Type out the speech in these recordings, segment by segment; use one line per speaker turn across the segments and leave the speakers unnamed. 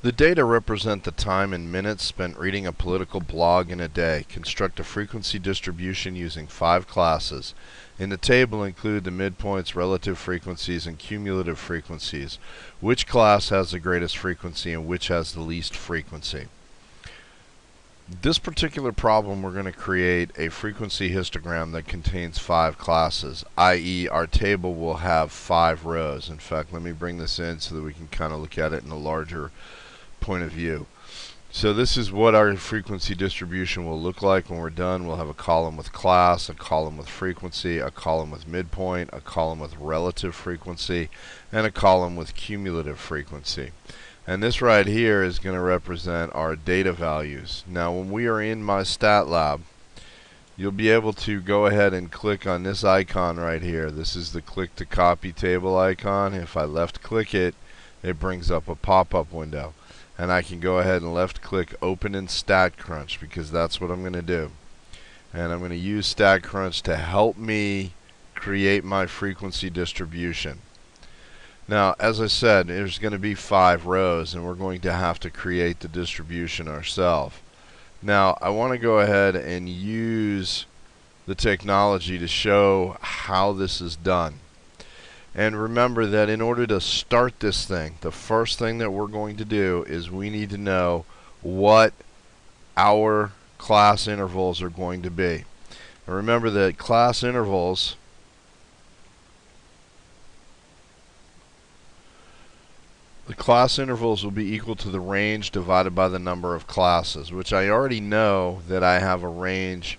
The data represent the time in minutes spent reading a political blog in a day. Construct a frequency distribution using 5 classes. In the table include the midpoints, relative frequencies, and cumulative frequencies. Which class has the greatest frequency and which has the least frequency? This particular problem, we're going to create a frequency histogram that contains 5 classes, i.e. our table will have 5 rows. In fact, let me bring this in so that we can kind of look at it in a larger point of view. So this is what our frequency distribution will look like when we're done. We'll have a column with class, a column with frequency, a column with midpoint, a column with relative frequency, and a column with cumulative frequency. And this right here is going to represent our data values. Now when we are in MyStatLab, you'll be able to go ahead and click on this icon right here. This is the click to copy table icon. If I left click it, it brings up a pop-up window. And I can go ahead and left click open in StatCrunch because that's what I'm going to do. And I'm going to use StatCrunch to help me create my frequency distribution. Now, as I said, there's going to be 5 rows, and we're going to have to create the distribution ourselves. Now, I want to go ahead and use the technology to show how this is done. And remember that in order to start this thing, the first thing that we're going to do is we need to know what our class intervals are going to be. And remember that class intervals will be equal to the range divided by the number of classes, which I already know that I have a range,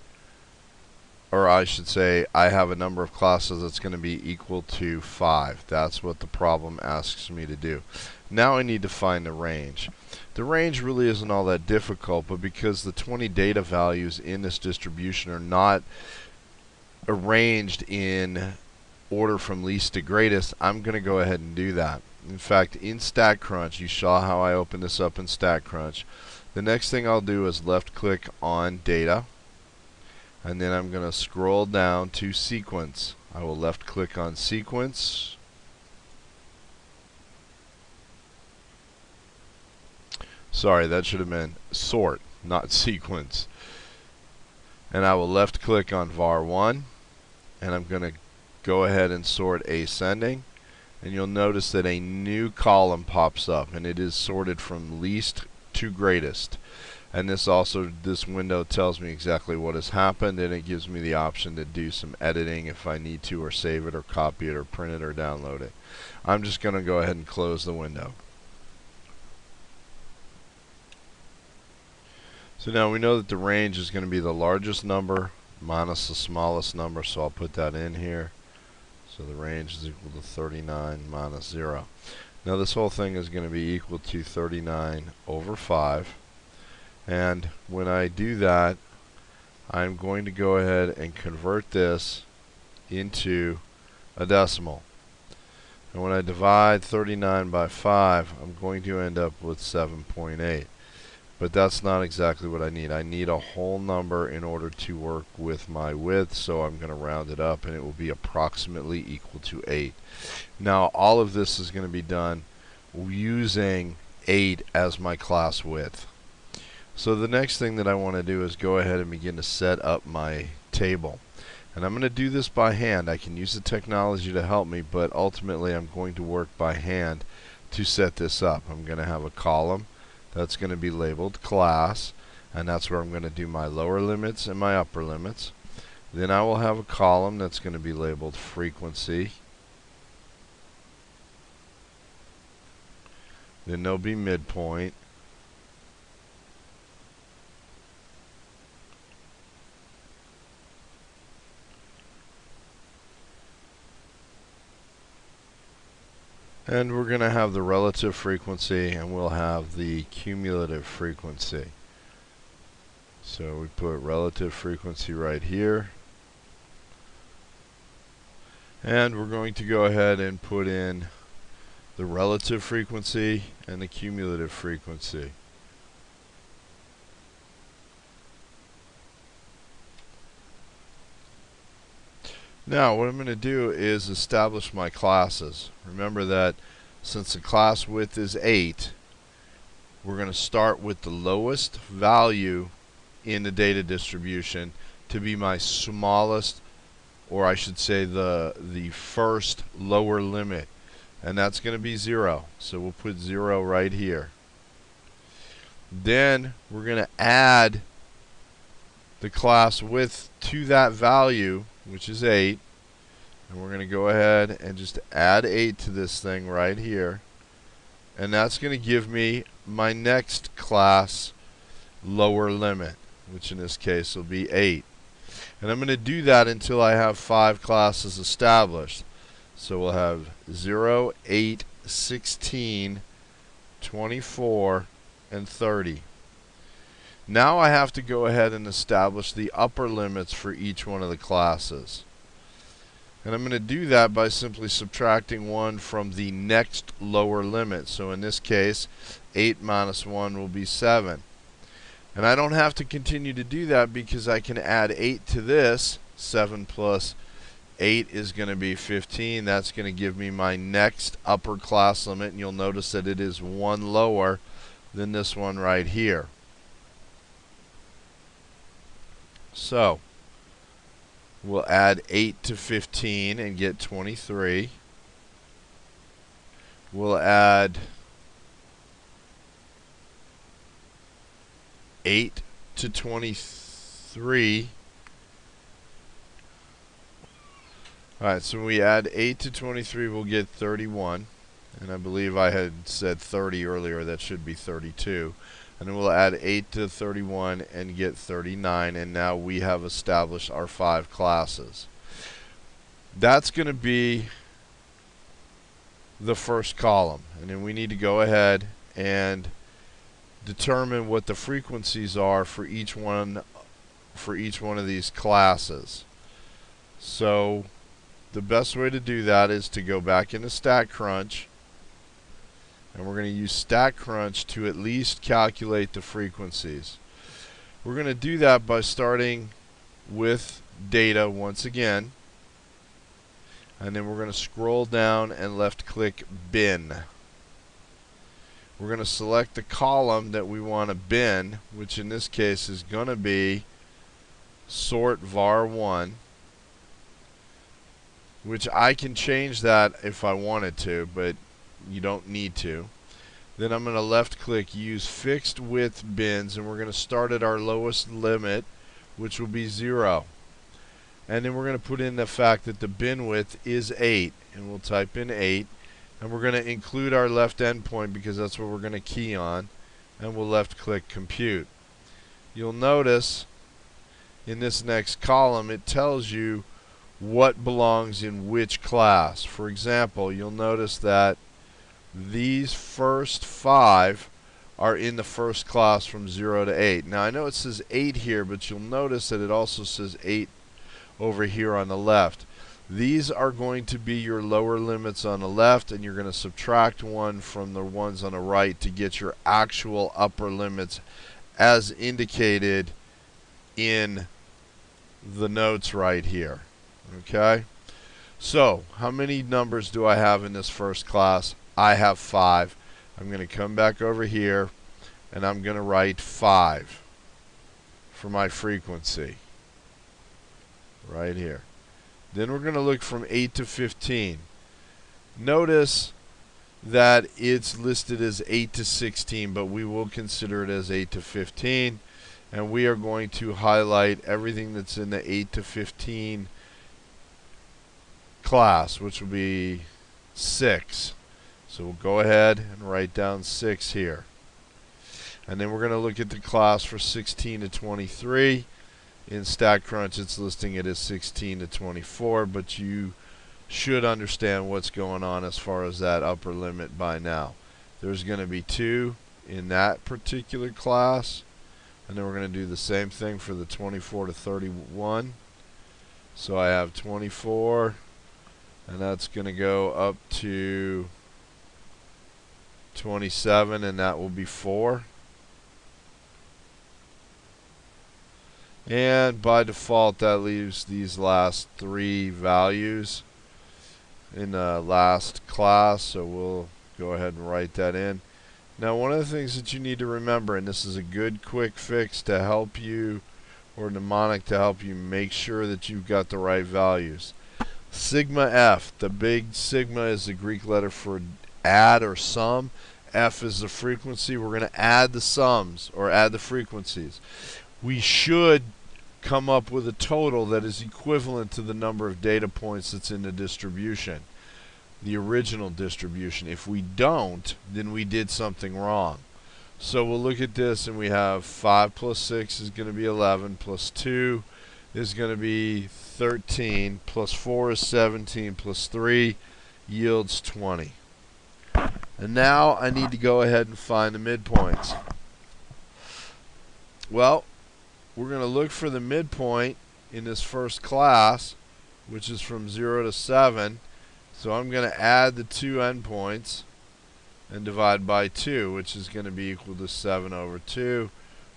or I should say I have a number of classes that's going to be equal to 5. That's what the problem asks me to do. Now I need to find the range. The range really isn't all that difficult, but because the 20 data values in this distribution are not arranged in order from least to greatest, I'm going to go ahead and do that. In fact, in StatCrunch, you saw how I opened this up in StatCrunch. The next thing I'll do is left click on data, and then I'm going to scroll down to sequence. I will left click on sequence. Sorry, that should have been sort, not sequence. And I will left click on var1, and I'm going to go ahead and sort ascending. And you'll notice that a new column pops up, and it is sorted from least to greatest. And this window tells me exactly what has happened, and it gives me the option to do some editing if I need to, or save it, or copy it, or print it, or download it. I'm just going to go ahead and close the window. So now we know that the range is going to be the largest number minus the smallest number, so I'll put that in here. So the range is equal to 39 minus 0. Now this whole thing is going to be equal to 39 over 5. And when I do that, I'm going to go ahead and convert this into a decimal. And when I divide 39 by 5, I'm going to end up with 7.8. But that's not exactly what I need. I need a whole number in order to work with my width, so I'm going to round it up, and it will be approximately equal to 8. Now, all of this is going to be done using 8 as my class width. So the next thing that I want to do is go ahead and begin to set up my table. And I'm going to do this by hand. I can use the technology to help me, but ultimately I'm going to work by hand to set this up. I'm going to have a column that's going to be labeled class, and that's where I'm going to do my lower limits and my upper limits. Then I will have a column that's going to be labeled frequency. Then there'll be midpoint. And we're going to have the relative frequency, and we'll have the cumulative frequency. So we put relative frequency right here. And we're going to go ahead and put in the relative frequency and the cumulative frequency. Now what I'm going to do is establish my classes. Remember that since the class width is 8, we're going to start with the lowest value in the data distribution to be my smallest, or I should say the first lower limit, and that's going to be 0. So we'll put 0 right here. Then we're going to add the class width to that value, which is 8, and we're going to go ahead and just add 8 to this thing right here, and that's going to give me my next class lower limit, which in this case will be 8. And I'm going to do that until I have 5 classes established. So we'll have 0, 8, 16, 24, and 30. Now I have to go ahead and establish the upper limits for each one of the classes. And I'm going to do that by simply subtracting 1 from the next lower limit. So in this case, 8 minus 1 will be 7. And I don't have to continue to do that because I can add 8 to this. 7 plus 8 is going to be 15. That's going to give me my next upper class limit. And you'll notice that it is 1 lower than this one right here. So we'll add 8 to 15 and get 23. We'll add 8 to 23. Alright, so when we add 8 to 23, we'll get 31. And I believe I had said 30 earlier. That should be 32. And then we'll add 8 to 31 and get 39. And now we have established our 5 classes. That's going to be the first column. And then we need to go ahead and determine what the frequencies are for each one of these classes. So the best way to do that is to go back into StatCrunch, and we're going to use StatCrunch to at least calculate the frequencies. We're going to do that by starting with data once again, and then we're going to scroll down and left click bin. We're going to select the column that we want to bin, which in this case is going to be sort var1, which I can change that if I wanted to, but you don't need to. Then I'm going to left click use fixed width bins, and we're going to start at our lowest limit, which will be 0. And then we're going to put in the fact that the bin width is 8, and we'll type in 8. And we're going to include our left endpoint because that's what we're going to key on. And we'll left click compute. You'll notice in this next column it tells you what belongs in which class. For example, you'll notice that these first 5 are in the first class from 0 to 8. Now I know it says 8 here, but you'll notice that it also says 8 over here on the left. These are going to be your lower limits on the left, and you're going to subtract 1 from the ones on the right to get your actual upper limits as indicated in the notes right here. Okay? So, how many numbers do I have in this first class? I have 5. I'm going to come back over here, and I'm going to write 5 for my frequency. Right here. Then we're going to look from 8 to 15. Notice that it's listed as 8 to 16, but we will consider it as 8 to 15. And we are going to highlight everything that's in the 8 to 15 class, which will be 6. So we'll go ahead and write down 6 here. And then we're going to look at the class for 16 to 23. In StatCrunch, it's listing it as 16 to 24, but you should understand what's going on as far as that upper limit by now. There's going to be 2 in that particular class, and then we're going to do the same thing for the 24 to 31. So I have 24, and that's going to go up to 27, and that will be 4. And by default, that leaves these last 3 values in the last class. So we'll go ahead and write that in. Now, one of the things that you need to remember, and this is a good quick fix to help you, or mnemonic to help you make sure that you've got the right values. Sigma F, the big sigma is the Greek letter for add or sum. F is the frequency. We're going to add the sums, or add the frequencies. We should come up with a total that is equivalent to the number of data points that's in the distribution, the original distribution. If we don't, then we did something wrong. So we'll look at this, and we have 5 plus 6 is going to be 11, plus 2 is going to be 13, plus 4 is 17, plus 3 yields 20. And now I need to go ahead and find the midpoints. Well, we're going to look for the midpoint in this first class, which is from 0 to 7. So I'm going to add the two endpoints and divide by 2, which is going to be equal to 7 over 2,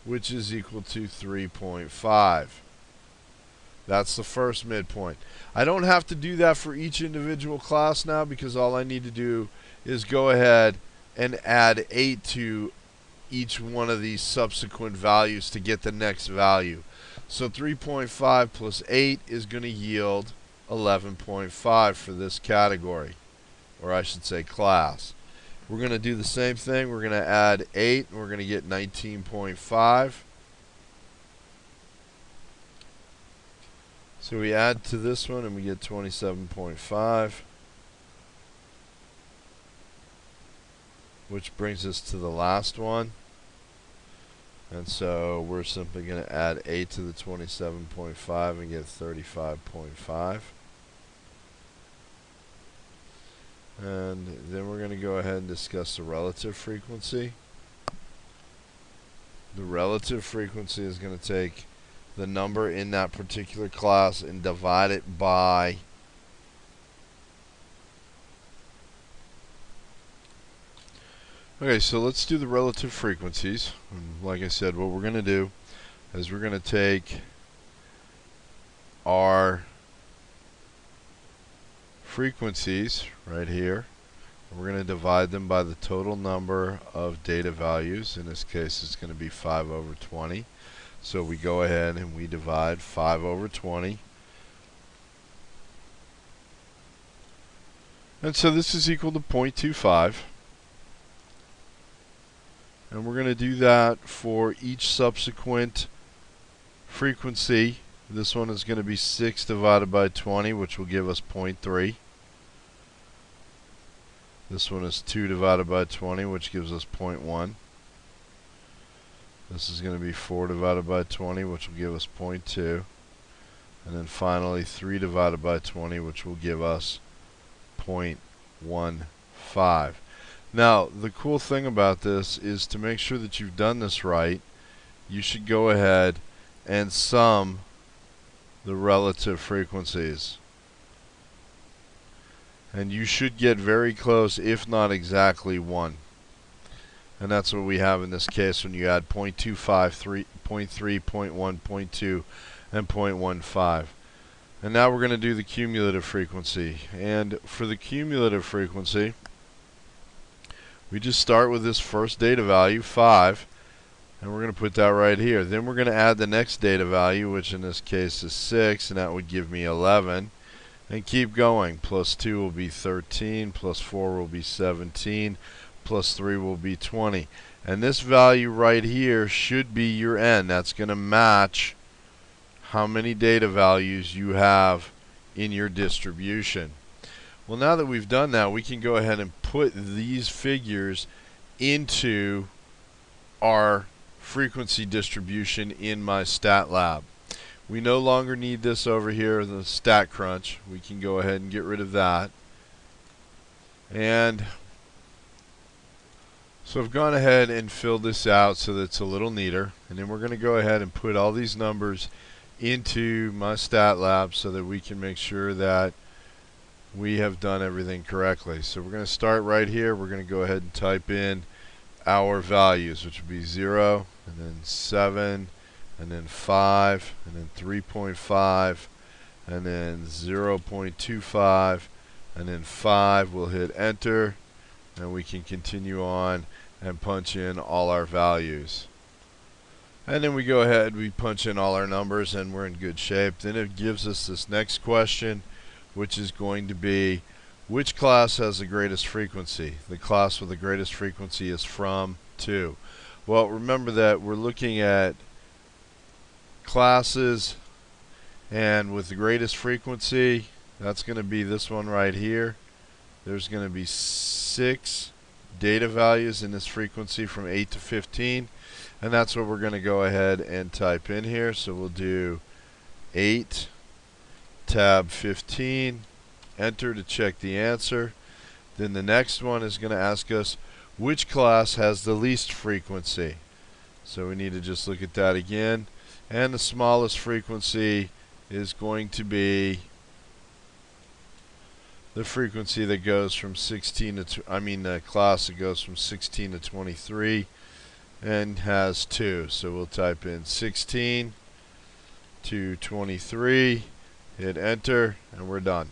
which is equal to 3.5. That's the first midpoint. I don't have to do that for each individual class now, because all I need to do is go ahead and add 8 to each one of these subsequent values to get the next value. So 3.5 plus 8 is going to yield 11.5 for this category, or I should say class. We're going to do the same thing. We're going to add 8, and we're going to get 19.5. So we add to this one, and we get 27.5. Which brings us to the last one. And so we're simply going to add 8 to the 27.5 and get 35.5. And then we're going to go ahead and discuss the relative frequency. The relative frequency is going to take the number in that particular class and divide it by Okay, so let's do the relative frequencies. And like I said, what we're going to do is we're going to take our frequencies right here. We're going to divide them by the total number of data values. In this case, it's going to be 5 over 20. So we go ahead and we divide 5 over 20. And so this is equal to 0.25. And we're going to do that for each subsequent frequency. This one is going to be 6 divided by 20, which will give us 0.3. This one is 2 divided by 20, which gives us 0.1. This is going to be 4 divided by 20, which will give us 0.2. And then finally 3 divided by 20, which will give us 0.15. Now, the cool thing about this is, to make sure that you've done this right, you should go ahead and sum the relative frequencies. And you should get very close, if not exactly 1. And that's what we have in this case when you add 0.25, 0.3, 0.1, 0.2, and 0.15. And now we're going to do the cumulative frequency. And for the cumulative frequency, we just start with this first data value, 5, and we're going to put that right here. Then we're going to add the next data value, which in this case is 6, and that would give me 11. And keep going. Plus 2 will be 13, plus 4 will be 17, plus 3 will be 20. And this value right here should be your n. That's going to match how many data values you have in your distribution. Well, now that we've done that, we can go ahead and put these figures into our frequency distribution in my stat lab. We no longer need this over here, the StatCrunch. We can go ahead and get rid of that. And so I've gone ahead and filled this out so that it's a little neater. And then we're going to go ahead and put all these numbers into my stat lab so that we can make sure that we have done everything correctly. So we're going to start right here. We're going to go ahead and type in our values, which would be 0, and then 7, and then 5, and then 3.5, and then 0.25, and then 5. We'll hit enter, and we can continue on and punch in all our values. And then we go ahead, we punch in all our numbers, and we're in good shape. Then it gives us this next question, which is going to be, which class has the greatest frequency? The class with the greatest frequency is from to. Well, remember that we're looking at classes, and with the greatest frequency, that's going to be this one right here. There's going to be 6 data values in this frequency from 8 to 15, and that's what we're going to go ahead and type in here. So we'll do 8 tab 15, enter to check the answer. Then the next one is going to ask us which class has the least frequency. So we need to just look at that again, and the smallest frequency is going to be the frequency that goes from 16 to the class that goes from 16 to 23 and has 2. So we'll type in 16 to 23, hit enter, and we're done.